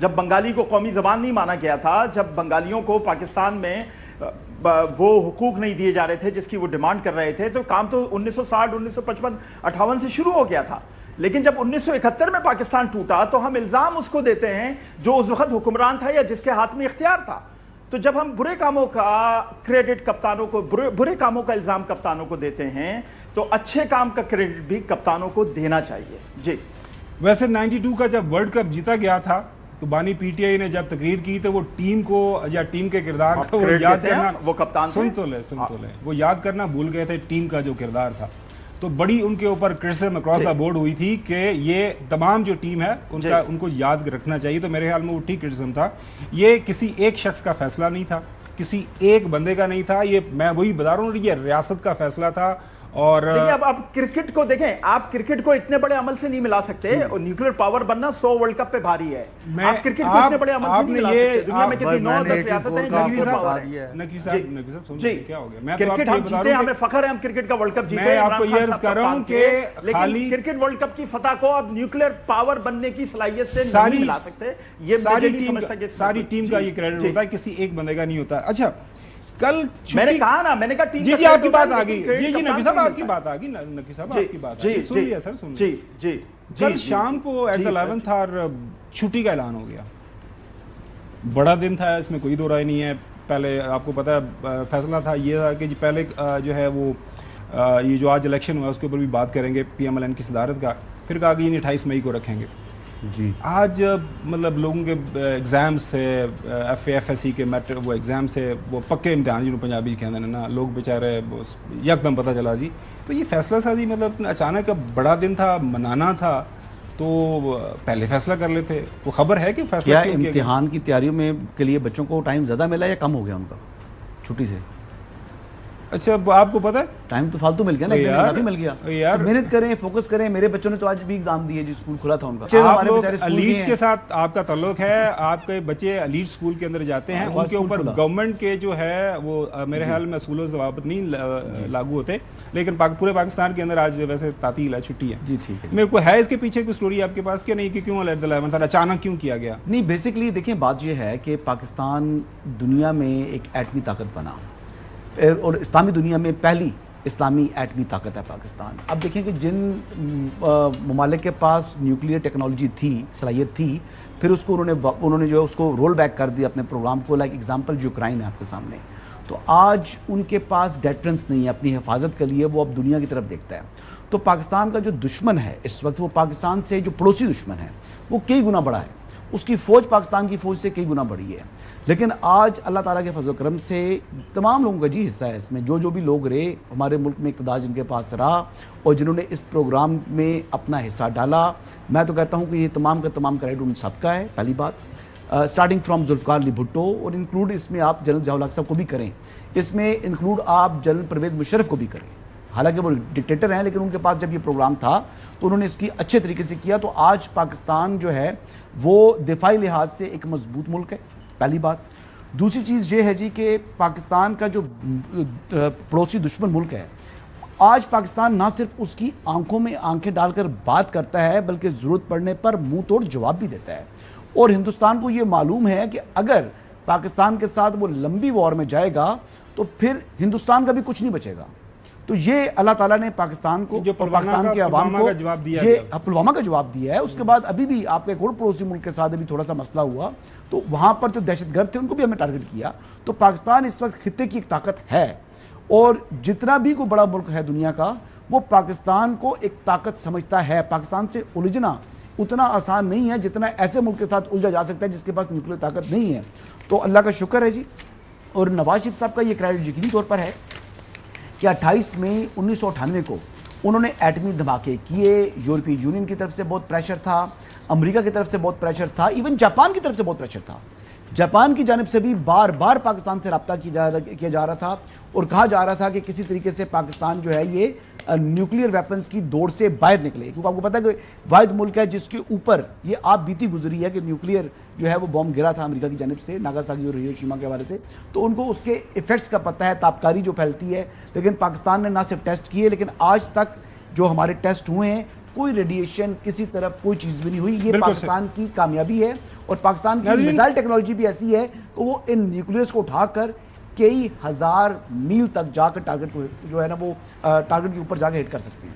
جب بنگالی کو قومی زبان نہیں مانا گیا تھا، جب بنگالیوں کو پاکستان میں وہ حقوق نہیں دیے جا رہے تھے جس کی وہ ڈیمانڈ کر رہے تھے، تو کام تو 1960 1955 58 سے شروع ہو گیا تھا. لیکن جب 1971 میں پاکستان ٹوٹا تو ہم الزام اس کو دیتے ہیں جو اس وقت حکمران تھا یا جس کے ہاتھ میں اختیار تھا. تو جب ہم برے کاموں کا کریڈٹ کپتانوں کو، برے کاموں کا الزام کپتانوں کو دیتے ہیں، تو اچھے کام کا کریڈٹ بھی کپتانوں کو دینا چاہیے. جی ویسے 92 کا جب ورلڈ کپ جیتا گیا تھا تو بانی پی ٹی آئی نے جب تقریر کی تو وہ ٹیم کو یا ٹیم کے کردار کو وہ یاد کرنا، وہ کپتان سن تو لے وہ یاد کرنا بھول گئے تھے ٹیم کا جو کردار تھا. تو بڑی ان کے اوپر کرٹیسزم اکراس دا بورڈ ہوئی تھی کہ یہ تمام جو ٹیم ہے ان کو یاد رکھنا چاہیے. تو میرے خیال میں وہ ٹھیک کرٹیسزم تھا. یہ کسی ایک شخص کا فیصلہ نہیں تھا، کسی ایک بندے کا نہیں تھا. یہ میں وہی بتا رہا ہوں، یہ ریاست کا فیصلہ تھا. اور اب آپ کرکٹ کو دیکھیں، آپ کرکٹ کو اتنے بڑے عمل سے نہیں ملا سکتے. نیوکلیر پاور بننا 100 ورلڈ کپ پہ بھاری ہے. آپ کرکٹ کو اتنے بڑے عمل سے نہیں ملا سکتے. دنیا میں کتنی 9-10 ریاستیں ہیں. نقوی صاحب جی کیا ہو گیا؟ میں کرکٹ ہم جیتے، ہمیں فخر ہے ہم کرکٹ کا ورلڈ کپ جیتے. میں آپ کو یہ عرض کر رہا ہوں کہ لیکن کرکٹ ورلڈ کپ کی فتح کو اب نیوکلیر پاور بننے کی صلاحیت سے نہیں ملا سکتے. یہ ساری ٹیم کا یہ کریڈٹ ہوتا ہے، کسی ایک بندے کا نہیں ہوتا. اچھا کل میں نے کہا نا، میں نے کہا ٹیم جی آپ کی بات آ گئی. جی نقوی صاحب آپ کی بات آ گئی. نقوی صاحب آپ کی بات آ گئی. سن لیا سر، سن لیا. جی کل شام کو ایٹ 11 تھا اور چھٹی کا اعلان ہو گیا. بڑا دن تھا، اس میں کوئی دو رائے نہیں ہے. پہلے آپ کو پتا ہے فیصلہ تھا یہ تھا کہ پہلے جو ہے وہ یہ جو آج الیکشن ہوا اس کے اوپر بھی بات کریں گے پی ایم ایل این کی صدارت کا. پھر کہا کہ 28 مئی کو رکھیں گے. جی آج مطلب لوگوں کے ایگزامز تھے، F A F S C کے وہ ایگزامز تھے، وہ پکے امتحان جنہوں پنجابی کہتے ہیں نا، لوگ بیچارے یک دم پتہ چلا جی. تو یہ فیصلہ سازی مطلب اچانک بڑا دن تھا، منانا تھا، تو پہلے فیصلہ کر لیتے. وہ خبر ہے کہ فیصلہ کیا امتحان کی تیاریوں میں کے لیے بچوں کو ٹائم زیادہ ملا یا کم ہو گیا ان کا چھٹی سے؟ اچھا آپ کو پتا ہے ٹائم تو فالتو مل گیا نا، اضافی مل گیا. محنت کریں، فوکس کریں. میرے بچوں نے تو آج بھی ایگزام دیے جی، اسکول کھلا تھا ان کا. آپ لوگ ایلیٹ کے ساتھ آپ کا تعلق ہے، آپ کے بچے ایلیٹ اسکول کے اندر جاتے ہیں، ان کے اوپر گورنمنٹ کے جو ہے وہ میرے خیال میں اصول و ضوابط نہیں لاگو ہوتے. لیکن پورے پاکستان کے اندر آج ویسے تعطیل ہے، چھٹی ہے. جی ٹھیک ہے. میرے کو ہے اس کے پیچھے کوئی سٹوری آپ کے پاس کہ نہیں کہ کیوں ایٹ 11 تھا، اچانک کیوں کیا گیا؟ نہیں بیسکلی دیکھیں بات یہ ہے کہ پاکستان دنیا میں ایک ایٹمی طاقت بنا اور اسلامی دنیا میں پہلی اسلامی ایٹمی طاقت ہے پاکستان. اب دیکھیں کہ جن ممالک کے پاس نیوکلیئر ٹیکنالوجی تھی، صلاحیت تھی، پھر اس کو انہوں نے جو ہے اس کو رول بیک کر دیا اپنے پروگرام کو. لائک ایگزامپل جو یوکرائن ہے آپ کے سامنے، تو آج ان کے پاس ڈیٹرنس نہیں ہے اپنی حفاظت کے لیے. وہ اب دنیا کی طرف دیکھتا ہے. تو پاکستان کا جو دشمن ہے اس وقت، وہ پاکستان سے جو پڑوسی دشمن ہے وہ کئی گنا بڑا ہے. اس کی فوج پاکستان کی فوج سے کئی گنا بڑی ہے. لیکن آج اللہ تعالیٰ کے فضل و کرم سے تمام لوگوں کا جی حصہ ہے اس میں. جو بھی لوگ رہے ہمارے ملک میں اقتدار جن کے پاس رہا اور جنہوں نے اس پروگرام میں اپنا حصہ ڈالا، میں تو کہتا ہوں کہ یہ تمام کا تمام کریڈٹ ان سب کا ہے. پہلی بات اسٹارٹنگ فرام ذوالفقار علی بھٹو، اور انکلوڈ اس میں آپ جنرل ضیاء الحق صاحب کو بھی کریں، اس میں انکلوڈ آپ جنرل پرویز مشرف کو بھی کریں. حالانکہ وہ ڈکٹیٹر ہیں لیکن ان کے پاس جب یہ پروگرام تھا تو انہوں نے اس کی اچھے طریقے سے کیا. تو آج پاکستان جو ہے وہ دفاعی لحاظ سے ایک مضبوط ملک ہے. پہلی بات. دوسری چیز یہ ہے جی کہ پاکستان کا جو پڑوسی دشمن ملک ہے، آج پاکستان نہ صرف اس کی آنکھوں میں آنکھیں ڈال کر بات کرتا ہے بلکہ ضرورت پڑنے پر منہ توڑ جواب بھی دیتا ہے. اور ہندوستان کو یہ معلوم ہے کہ اگر پاکستان کے ساتھ وہ لمبی وار میں جائے گا تو پھر ہندوستان کا بھی کچھ نہیں بچے گا. تو یہ اللہ تعالیٰ نے پاکستان کو، پاکستان کے عوام کو یہ پلوامہ کا جواب دیا ہے. اس کے بعد ابھی بھی آپ کے ایک اور پڑوسی ملک کے ساتھ ابھی تھوڑا سا مسئلہ ہوا تو وہاں پر جو دہشت گرد تھے ان کو بھی ہمیں ٹارگٹ کیا. تو پاکستان اس وقت خطے کی ایک طاقت ہے، اور جتنا بھی کوئی بڑا ملک ہے دنیا کا وہ پاکستان کو ایک طاقت سمجھتا ہے. پاکستان سے الجھنا اتنا آسان نہیں ہے جتنا ایسے ملک کے ساتھ الجھا جا سکتا ہے جس کے پاس نیوکلیر طاقت نہیں ہے. تو اللہ کا شکر ہے جی. اور نواز شریف صاحب کا یہ کریڈٹ یقینی طور پر ہے کہ 28 مئی 1998 کو انہوں نے ایٹمی دھماکے کیے. یورپی یونین کی طرف سے بہت پریشر تھا، امریکہ کی طرف سے بہت پریشر تھا، ایون جاپان کی طرف سے بہت پریشر تھا. جاپان کی جانب سے بھی بار بار پاکستان سے رابطہ کیا جا رہا تھا اور کہا جا رہا تھا کہ کسی طریقے سے پاکستان جو ہے یہ نیوکلیئر ویپنز کی دوڑ سے باہر نکلے. کیونکہ آپ کو پتا ہے کہ واحد ملک ہے جس کے اوپر یہ آپ بیتی گزری ہے کہ نیوکلیئر جو ہے وہ بم گرا تھا امریکہ کی جانب سے ناگاساکی اور ہیروشیما کے حوالے سے. تو ان کو اس کے ایفیکٹس کا پتہ ہے، تابکاری جو پھیلتی ہے. لیکن پاکستان نے نہ صرف ٹیسٹ کیے لیکن آج تک جو ہمارے ٹیسٹ ہوئے ہیں کوئی ریڈیشن کسی طرف کوئی چیز بھی نہیں ہوئی. یہ بالکل پاکستان کی کامیابی ہے اور پاکستان کی ناظرین، میزائل ٹیکنالوجی بھی ایسی ہے کہ وہ ان نیوکلیئرز کو اٹھا کر کئی ہزار میل تک جا کر ٹارگٹ کو جو ہے نا وہ ٹارگٹ کے اوپر جا کے ہٹ کر سکتی ہیں.